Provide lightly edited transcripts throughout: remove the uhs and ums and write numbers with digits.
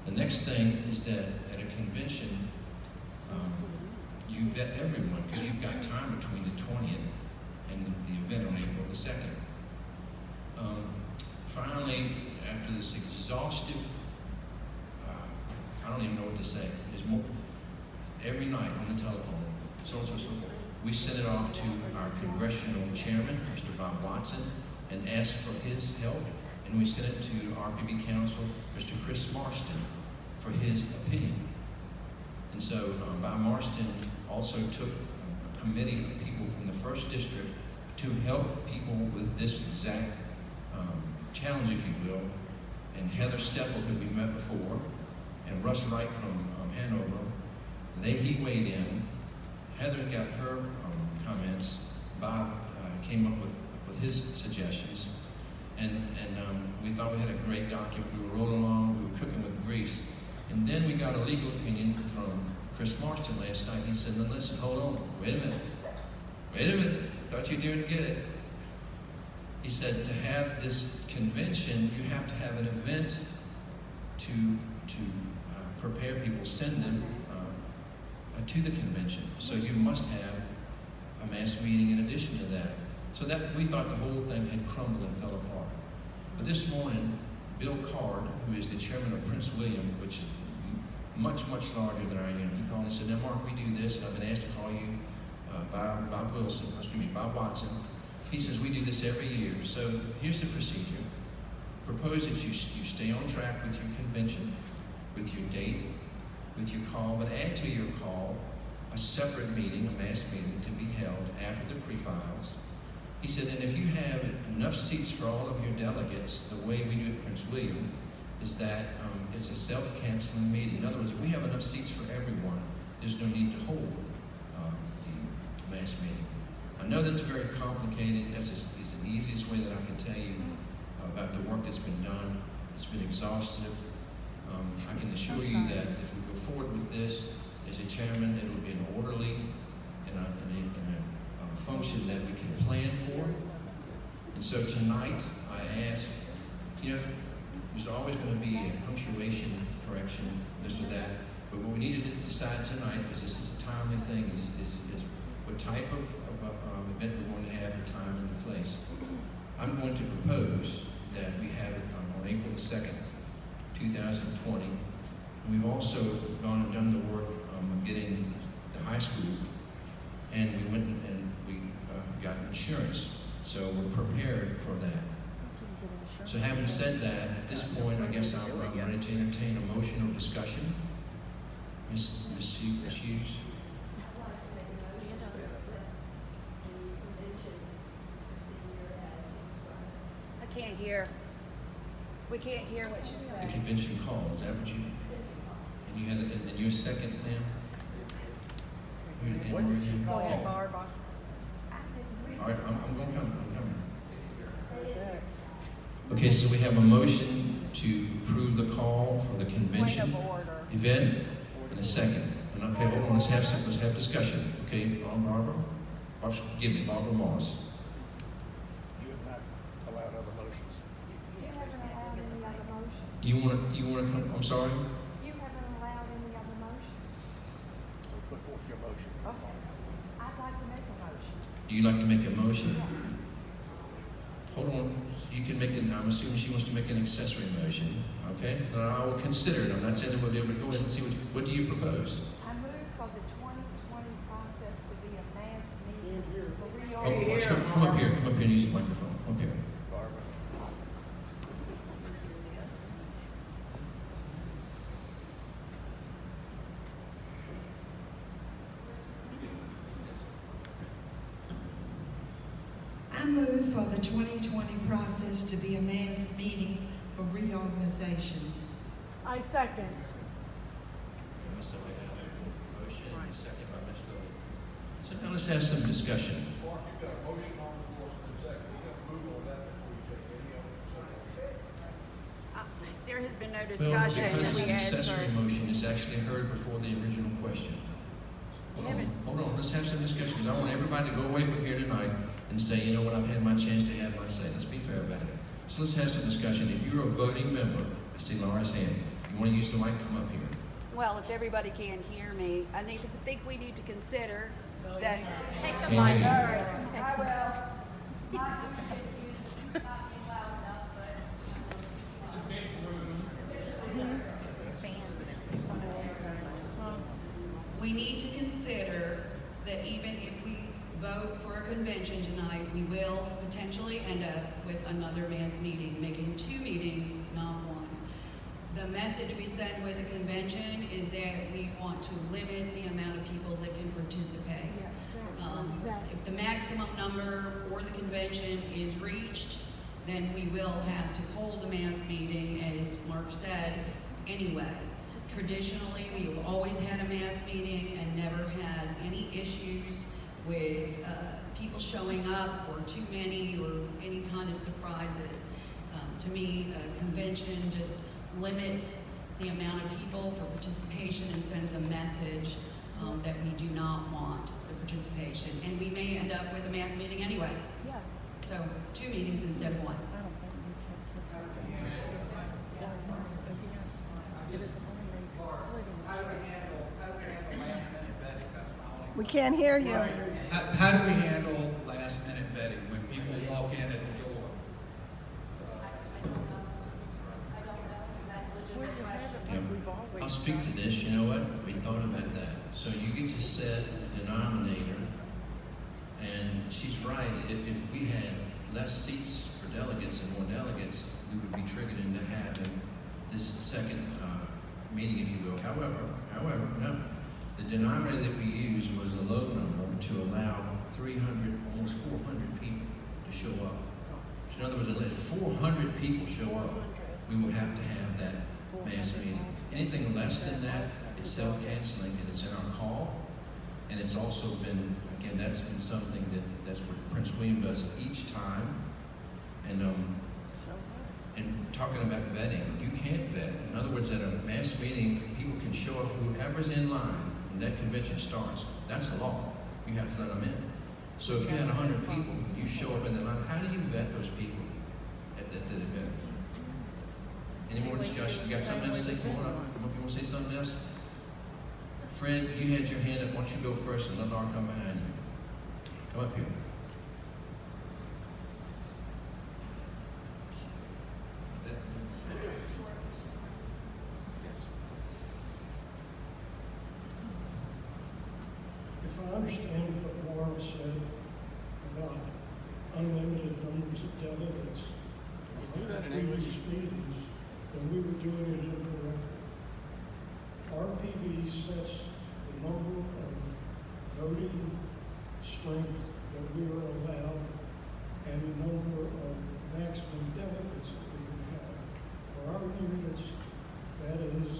The next thing is that at a convention, you vet everyone because you've got time between the 20th and the event on April the 2nd. Finally, after this exhaustive, I don't even know what to say. There's more every night on the telephone, so on and so forth. We sent it off to our congressional chairman, Mr. Bob Watson, and asked for his help. And we sent it to RPB counsel, Mr. Chris Marston, for his opinion. And so Bob Marston also took a committee of people from the 1st District to help people with this exact challenge, if you will. And Heather Steffel, who we met before, and Russ Wright from Hanover, he weighed in. Heather got her comments. Bob came up with his suggestions. And we thought we had a great document. We were rolling along, we were cooking with grease. And then we got a legal opinion from Chris Marston last night. He said, "Now listen, hold on, wait a minute. Thought you didn't get it." He said, to have this convention, you have to have an event to prepare people, send them to the convention. So you must have a mass meeting in addition to that. So that we thought the whole thing had crumbled and fell apart. But this morning, Bill Card, who is the chairman of Prince William, which is much larger than I am, he called and said, "Now Mark, we do this, and I've been asked to call you Bob Watson." He says, "We do this every year. So here's the procedure. Propose that you stay on track with your convention, with your date, with your call, but add to your call a separate meeting, a mass meeting, to be held after the pre-files." He said, "and if you have enough seats for all of your delegates, the way we do at Prince William is that it's a self-canceling meeting. In other words, if we have enough seats for everyone, there's no need to hold the mass meeting." I know that's very complicated. That's the easiest way that I can tell you about the work that's been done. It's been exhaustive. I can assure you that if we go forward with this, as a chairman, it will be an orderly and a function that we can plan for. And so tonight, I ask, there's always going to be a punctuation correction, this or that, but what we need to decide tonight, because this is a timely thing, is what type of event we're going to have, the time and the place. I'm going to propose that we have it on April the 2nd, 2020. And we've also gone and done the work of getting the high school, and we went and we got insurance. So we're prepared for that. So having said that, at this point, I guess I'm ready to entertain a motion or discussion. Ms. Hughes? I can't hear. We can't hear what she The said. convention call, is that what you? And you had, and your second, ma'am? What did you Go call? ahead, Barbara. All right, I'm going to come. I'm coming. Okay, so we have a motion to approve the call for the convention Point of order. event and a second. And okay, hold on, let's have discussion. Okay, Barbara, forgive me, Barbara Moss. You have not allowed other motions. You haven't allowed any other motions. You want to come? I'm sorry. You haven't allowed any other motions. So put forth your motion. Okay. I'd like to make a motion. You like to make a motion? Yes. Hold on. You can make an, I'm assuming she wants to make an accessory motion. Okay? Now, I will consider it. I'm not saying that we'll do it, but go ahead and see what do you propose? I move for the 2020 process to be a mass meeting for Oh, reorganization. come up here. Come up here and use the microphone. Come up here. Barbara. I move for the 2020 process to be a mass meeting for reorganization. I second. So we have a motion and a second by Ms. Lilly. So now let's have some discussion. Mark, you've got a motion on the floor, it's been seconded. You got to move on that before you take any of it. There has been no Well, discussion because that it's we an asked accessory for. motion, it's actually heard before the original question. Hold on, let's have some discussion, because I want everybody to go away from here tonight and say, you know what, I've had my chance to have my say. Let's be fair about it. So let's have some discussion. If you're a voting member, I see Laura's hand. You you want to use the mic, come up here. Well, if everybody can't hear me, I think we need to consider that. Take the Can't mic. hear you. All right, I will. I should use it, not be loud enough, but. We need to consider that even if we vote for a convention tonight, we will potentially end up with another mass meeting, making 2 meetings, not 1. The message we send with a convention is that we want to limit the amount of people that can participate. If the maximum number for the convention is reached, then we will have to hold a mass meeting, as Mark said, anyway. Traditionally, we have always had a mass meeting and never had any issues with people showing up or too many or any kind of surprises. To me, a convention just limits the amount of people for participation and sends a message that we do not want the participation. And we may end up with a mass meeting anyway. Yeah. So 2 meetings instead of 1. I don't think you can put that together. It is only splitting. We can't hear you. How do we handle last minute vetting when people walk in at the door? I don't know, that's a Where legitimate you have question. it, like we've always I'll speak to this, you know what, we thought about that. So you get to set a denominator, and she's right, if we had less seats for delegates and more delegates, we would be triggered into having this second meeting, if you will. However, no. The denominator that we used was a low number to allow 300, almost 400 people to show up. So in other words, if 400 people show up, we will have to have that mass meeting. Anything less than that, it's self-canceling, and it's in our call. And it's also been, again, that's been something that's what Prince William does each time. And talking about vetting, you can't vet. In other words, at a mass meeting, people can show up, whoever's in line when that convention starts. That's the law. You have to let them in. So if you had 100 people, you show up in the line, how do you vet those people at the event? Any more discussion? You got something else to say? Come on up. Come up. You want to say something else? Fred, you had your hand up. Why don't you go first and let Laura come behind you? Come up here. If I understand what Laura said about unlimited numbers of delegates at previous meetings, then we were doing it incorrectly. RPV sets the number of voting strength that we are allowed and the number of maximum delegates that we can have. For our units, that is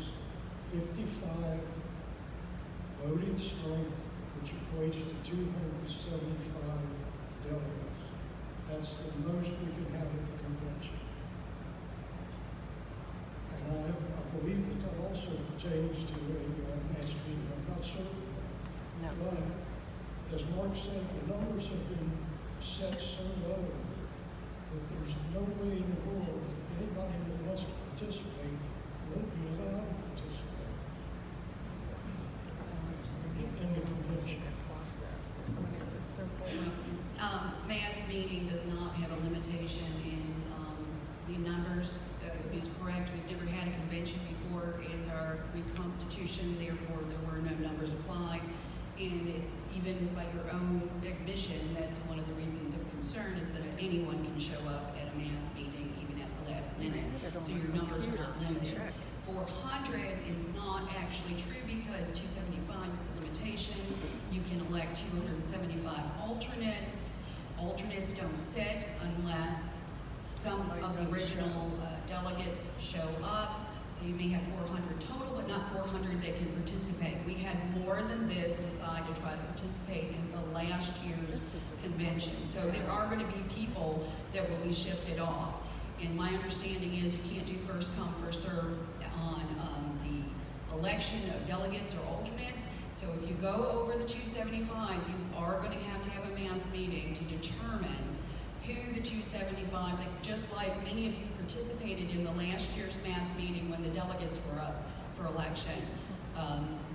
55 voting strength, which equates to 275 delegates. That's the most we can have at the convention. And I believe that also pertains to a mass meeting. I'm not certain of that. No. But, as Mark said, the numbers have been set so low that there's no way in the world that anybody that wants to participate won't be allowed to participate in the convention. process. When it's a simple. Mass meeting does not have a limitation in the numbers. It is correct, we've never had a convention before. It is our reconstitution, therefore there were no numbers applied. And even by your own admission, that's one of the reasons of concern, is that anyone can show up at a mass meeting, even at the last minute. So your numbers are not limited. 400 is not actually true because 275 is the limitation. You can elect 275 alternates. Alternates don't sit unless some of the original delegates show up. So you may have 400 total, but not 400 that can participate. We had more than this decide to try to participate in the last year's convention. So there are going to be people that will be shifted off. And my understanding is you can't do first come, first serve on the election of delegates or alternates. So if you go over the 275, you are going to have a mass meeting to determine who the 275, like, just like many of you participated in the last year's mass meeting when the delegates were up for election,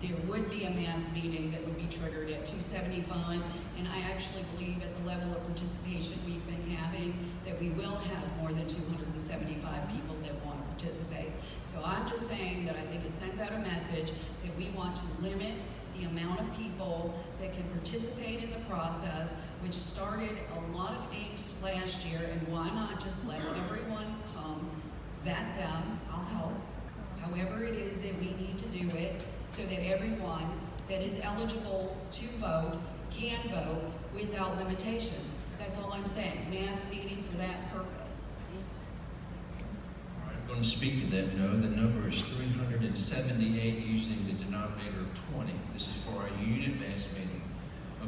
there would be a mass meeting that would be triggered at 275, and I actually believe at the level of participation we've been having that we will have more than 275 people that want to participate. So I'm just saying that I think it sends out a message that we want to limit the amount of people that can participate in the process, which started a lot of angst last year, and why not just let everyone come, vet them, I'll help, however it is that we need to do it, so that everyone that is eligible to vote can vote without limitation. That's all I'm saying, mass meeting for that purpose. All right, I'm going to speak to that. No, the number is 378 using the denominator of 20. This is for our unit mass meeting.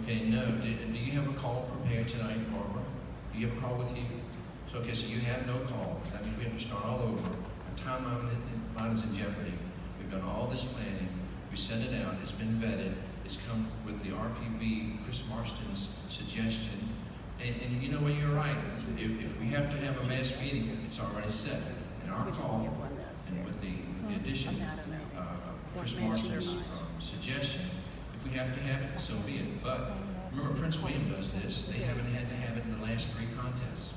Okay, no, do you have a call prepared tonight, Barbara? Do you have a call with you? So, okay, so you have no call. That means we have to start all over. Our timeline is in jeopardy. We've done all this planning. We sent it out. It's been vetted. It's come with the RPV, Chris Marston's suggestion. And you know what, you're right. If we have to have a mass meeting, it's already set. And our call, and with the addition of Chris Marston's suggestion, if we have to have it, so be it. But remember, Prince William does this. They haven't had to have it in the last 3 contests.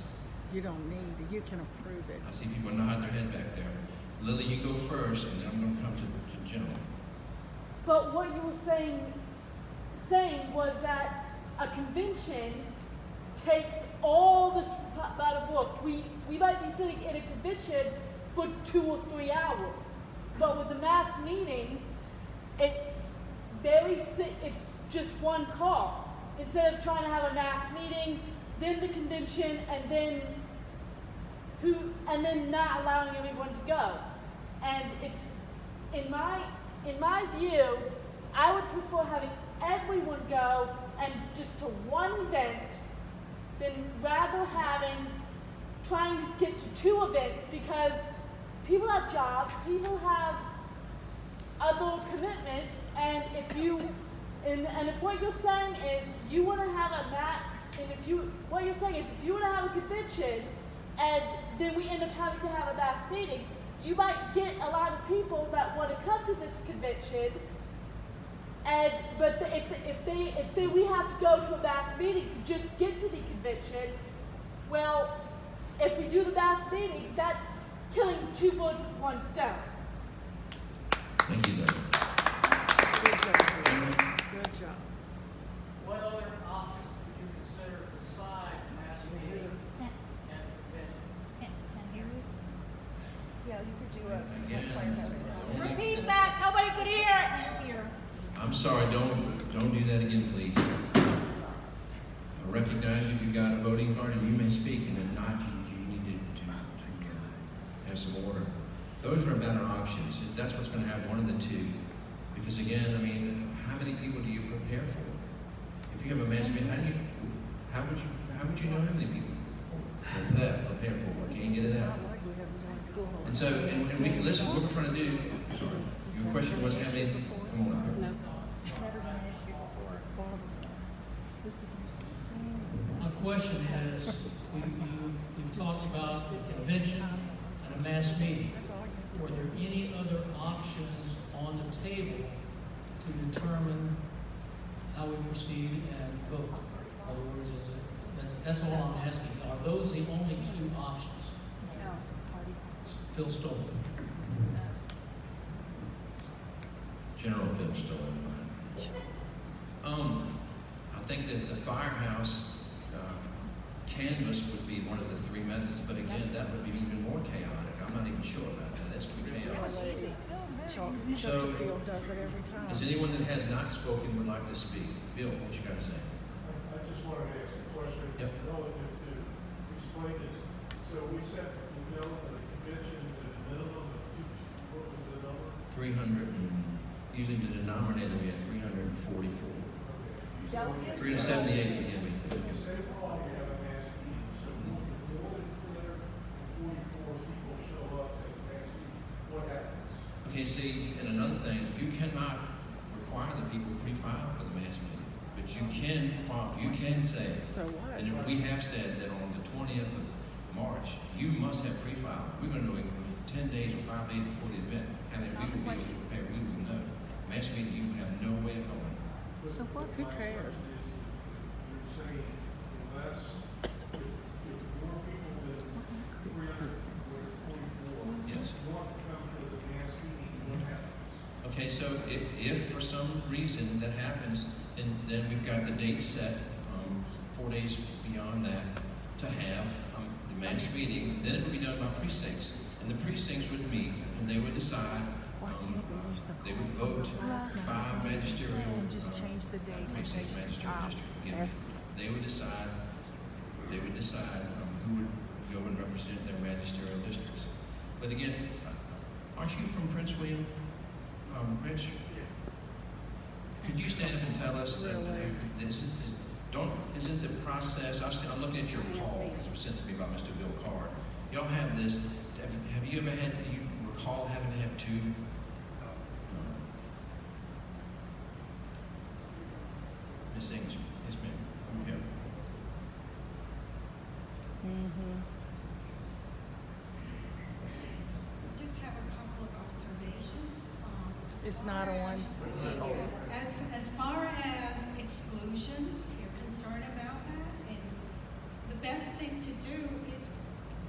You don't need it. You can approve it. I see people nodding their head back there. Lily, you go first, and then I'm going to come to General. But what you were saying was that a convention takes all this by the book. We might be sitting in a convention for 2 or 3 hours, but with the mass meeting, it's just one call. Instead of trying to have a mass meeting, then the convention, and then not allowing everyone to go. And it's in my view, I would prefer having everyone go and just to one event than rather trying to get to 2 events, because people have jobs, people have other commitments, and if what you're saying is you want to have if you want to have a convention and then we end up having to have a mass meeting, you might get a lot of people that want to come to this convention, but if we have to go to a mass meeting to just get to the convention, well, if we do the mass meeting, that's killing 2 birds with 1 stone. Thank you, Lily. Good job. Good job. What other options would you consider beside mass meeting and convention? Yeah, you could do a. Again, Repeat that. Nobody could hear it. I'm sorry, don't do that again, please. I recognize if you've got a voting card and you may speak, and if not, you need to have some order. Those are better options. That's what's going to have one of the 2. Because again, I mean, how many people do you prepare for? If you have a mass meeting, how would you know how many people prepare for? Can't get it out. And so, and we can listen. What we're trying to do. Sorry, your question was how many? Come on up here. My question is, you've talked about a convention and a mass meeting. Were there any other options on the table to determine how we proceed and vote? In other words, that's all I'm asking. Are those the only 2 options? Phil Stoll. General Phil Stoll. I think that the firehouse canvas would be one of the 3 methods, but again, that would be even more chaotic. I'm not even sure about that. That's going to be chaotic. Chesterfield does it every time. Is anyone that has not spoken would like to speak? Bill, what you got to say? I just wanted to ask a question relative to explain this. So we set the bill for the convention at a minimum of 2, what was the number? 300, using the denominator, we had 344. 378 again. Say for all you have a mass meeting, so more than 344 people show up at the mass meeting, what happens? Okay, see, and another thing, you cannot require the people pre-file for the mass meeting, but you can say, So what? and we have said that on the 20th of March, you must have pre-filed. We're going to know it 10 days or 5 days before the event, and then we will be able to prepare. We will know. Mass meeting, you have no way of knowing. So what, who cares? You're saying unless, if more people than 344 Yes. want to come to the mass meeting, what happens? Okay, so if for some reason that happens, then we've got the date set 4 days beyond that to have the mass meeting. Then it would be done by precincts, and the precincts would meet and they would decide. They would vote 5 magisterial And just change the date in precincts, case magisterial district. Forgive me. They would decide. They would decide who would go and represent their magisterial districts. But again, aren't you from Prince William, Rich? Could you stand up and tell us that isn't the process? I'm looking at your call because it was sent to me by Mr. Bill Card. Y'all have this. Have you ever had? Do you recall having to have 2? Miss English, yes, ma'am. Over here. Just have a couple of observations. It's not on. As far as exclusion, if you're concerned about that, and the best thing to do is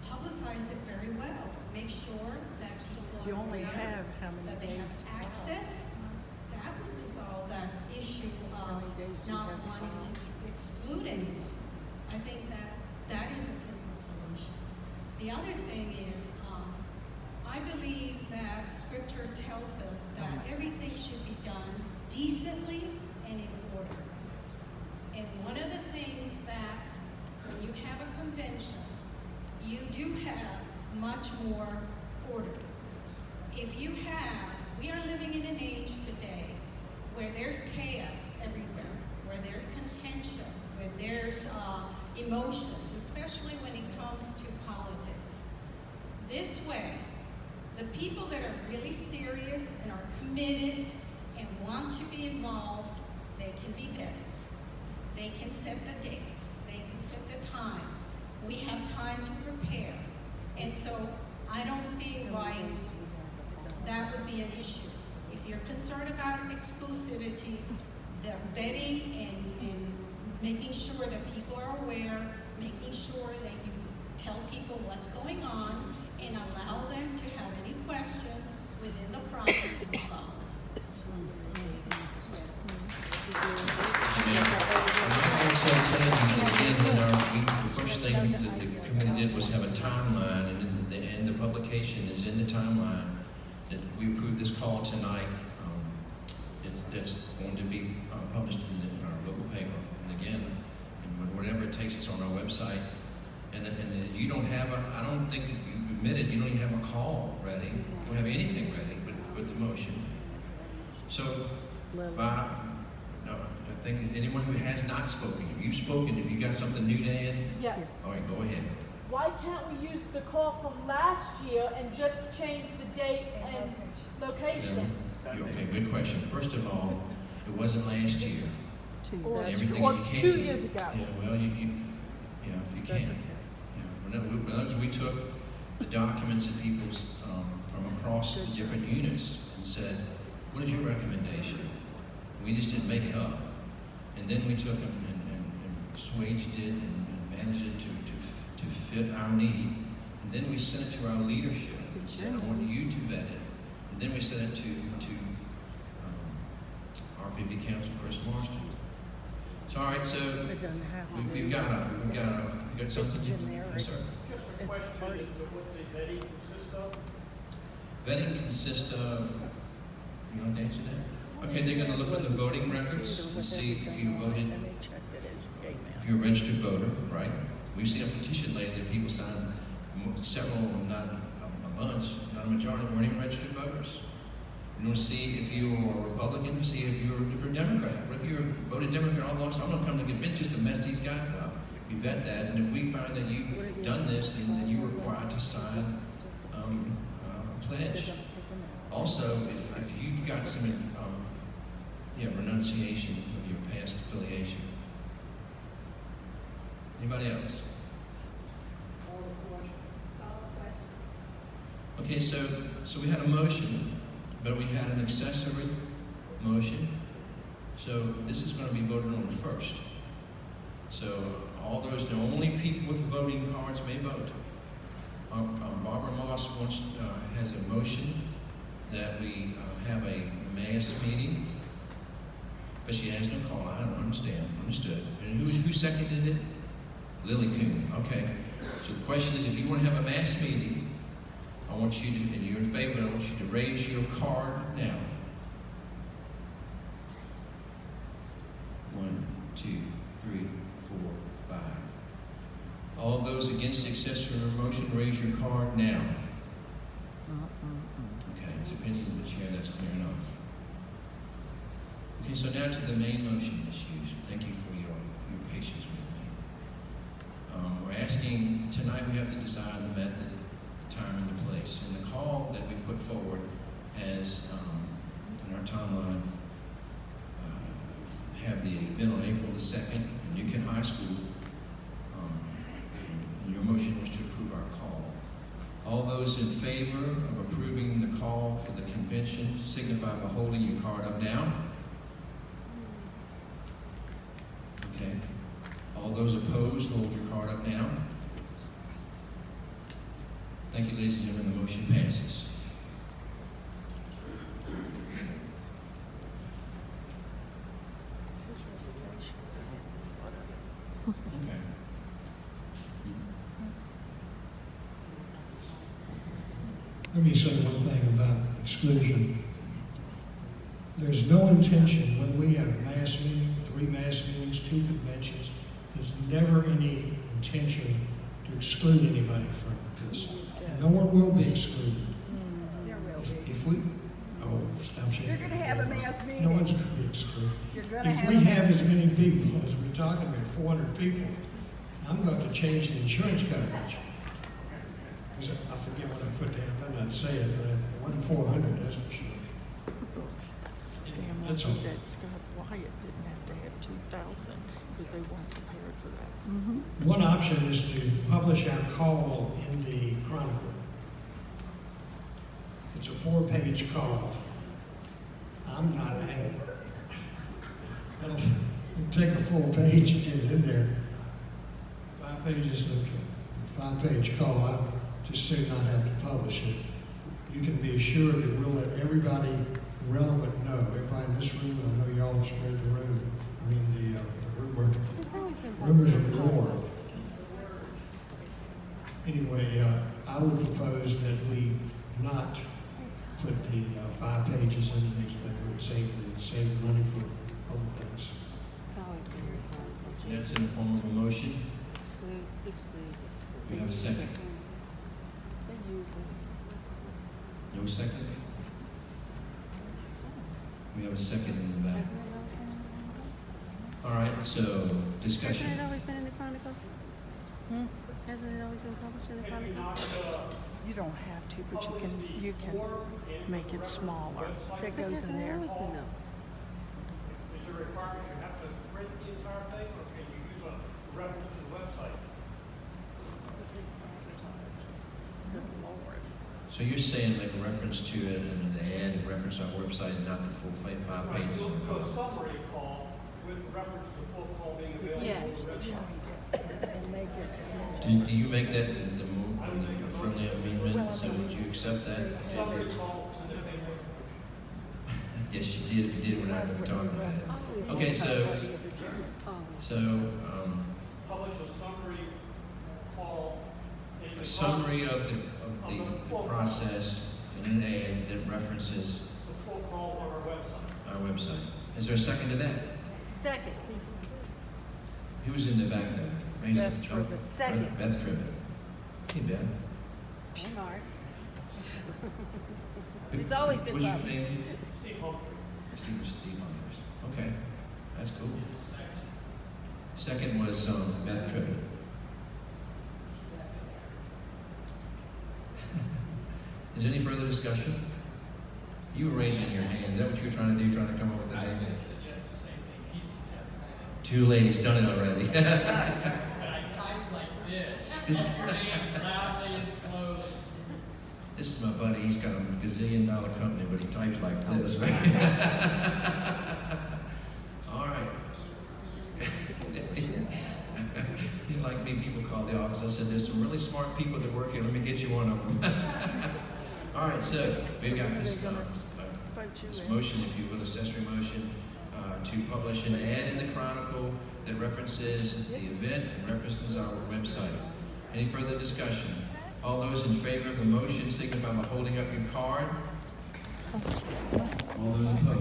publicize it very well. Make sure that people You are only aware have how many that they have days to file. access. That would resolve that issue How of many days do you not have to wanting file? to exclude anyone. I think that is a simple solution. The other thing is, I believe that Scripture tells us that everything should be done decently and in order. And one of the things that when you have a convention, you do have much more order. If you have, we are living in an age today where there's chaos everywhere, where there's contention, where there's emotions, especially when it comes to politics. This way, the people that are really serious and are committed and want to be involved, they can be vetted. They can set the date. They can set the time. We have time to prepare. And so I don't see why that would be an issue. If you're concerned about exclusivity, the vetting and making sure that people are aware, making sure that you tell people what's going on and allow them to have any questions within the process and solve it. Also tell you that again, the first thing that the committee did was have a timeline, and the publication is in the timeline that we approved this call tonight. That's going to be published in our local paper, and again, and whatever it takes, it's on our website. And you don't have I don't think that you admitted you don't even have a call ready. You don't have anything ready but the motion. So, Bob, no, I think anyone who has not spoken, if you've spoken, if you got something new to add, Yes. all right, go ahead. Why can't we use the call from last year and just change the date and location? Okay, good question. First of all, it wasn't last year. Or, Everything or you can't 2 do. years ago? Yeah, well, you can't. okay. In other words, we took the documents of people's from across the different units and said, what is your recommendation? We just didn't make it up. And then we took them and swaged it and managed it to fit our need. And then we sent it to our leadership and said, I want you to vet it. And then we sent it to RPV Council, Chris Marston. So, all right, so It doesn't have to be. we've got something. generic. Yes, sir. Just a It's question party. as to what the vetting consists of? Vetting consists of, you want to answer that? Okay, they're going to look at the voting records and see if you voted, And they checked it as you came if in. you're a registered voter, right? We've seen a petition lately that people signed, several, not a bunch, not a majority, weren't even registered voters. You want to see if you are a Republican, see if you're a Democrat. What if you're voted Democrat all along? So I'm going to come to the convention just to mess these guys up. We vet that, and if we find that you've done this, then you're required to sign a pledge. Also, if you've got some renunciation of your past affiliation. Anybody else? Okay, so we had a motion, but we had an accessory motion. So this is going to be voted on first. So all those, the only people with voting cards may vote. Barbara Moss has a motion that we have a mass meeting, but she has no call. I don't understand. Understood. And who seconded it? Lily Coon. Okay. So the question is, if you want to have a mass meeting, I want you to, and you're in favor, I want you to raise your card now. 1, 2, 3, 4, 5. All those against the accessory motion, raise your card now. Okay, it's opinion of the chair, that's clear enough. Okay, so now to the main motion, Ms. Hughes. Thank you for your patience with me. We're asking, tonight we have to decide the method, time, and the place. And the call that we put forward has, in our timeline, have the event on April the 2nd in New Kent High School. And your motion was to approve our call. All those in favor of approving the call for the convention signify by holding your card up now. Okay. All those opposed, hold your card up now. Thank you, ladies and gentlemen. The motion passes. Okay. Let me say one thing about exclusion. There's no intention when we have a mass meeting, 3 mass meetings, 2 conventions, there's never any intention to exclude anybody from this. And no one will be excluded. There will be. If we, stop shaking. You're going to have a mass meeting. No one's going to be excluded. You're going to If have we a have mass as many people as we're talking about, 400 people, I'm going to have to change the insurance coverage. Because I forget what I put down, I'm not saying it, but it wasn't 400, that's for sure. Damn, That's lucky all. that Scott Wyatt didn't have to have 2,000 because they weren't prepared for that. One option is to publish our call in the Chronicle. It's a 4-page call. I'm not angry. It'll take a full page to get it in there. 5 pages, okay. 5-page call, I just soon not have to publish it. You can be assured that we'll let everybody relevant know. Everybody in this room, I know y'all spread the room. I mean, the rumor. Rumors of war. Anyway, I would propose that we not put the 5 pages in the newspaper and save money for other things. That's in the form of a motion. Exclude. We have a second. They use it. No second? We have a second in the back. All right, so discussion. Hasn't it always been in the Chronicle? Hasn't it always been published in the Chronicle? You don't have to, but you can make it smaller. That But goes in hasn't it there. always been though? Is there a requirement you have to print the entire thing, or can you use a reference to the website? Good Lord. So you're saying make a reference to it and an ad and reference our website and not the full 5 Right, pages do of the a call? summary call with reference to the full call being available Yes. on the website. And make it smaller. Do you make that the friendly amendment? So would you accept that? Summary call and then they work. Yes, you did. If you did, we're not going to talk about it. Okay, so Publish a summary call. a summary of the process in an ad that references The full call on our website. our website. Is there a second to that? Second. Who was in the back there? Raise it. Beth Tribbett. Second. Beth Tribbett. Hey, Beth. Hey, Mark. It's always been What's your published. name? Steve Humphrey. Steve Humphries. Okay, that's cool. Second was Beth Tribbett. Is there any further discussion? You were raising your hand. Is that what you were trying to do? Trying to come up with a name? Suggest the same thing he suggested. 2 ladies done it already. But I type like this. Your names loudly and slowly. Just is my buddy. He's got a gazillion-dollar company, but he types like this, right? All right. He's like me. People call the office. I said, there's some really smart people that work here. Let me get you one of them. All right, so we've got this motion, if you will, accessory motion, to publish an ad in the Chronicle that references the event and references our website. Any further discussion? All those in favor of the motion signify by holding up your card. All those opposed?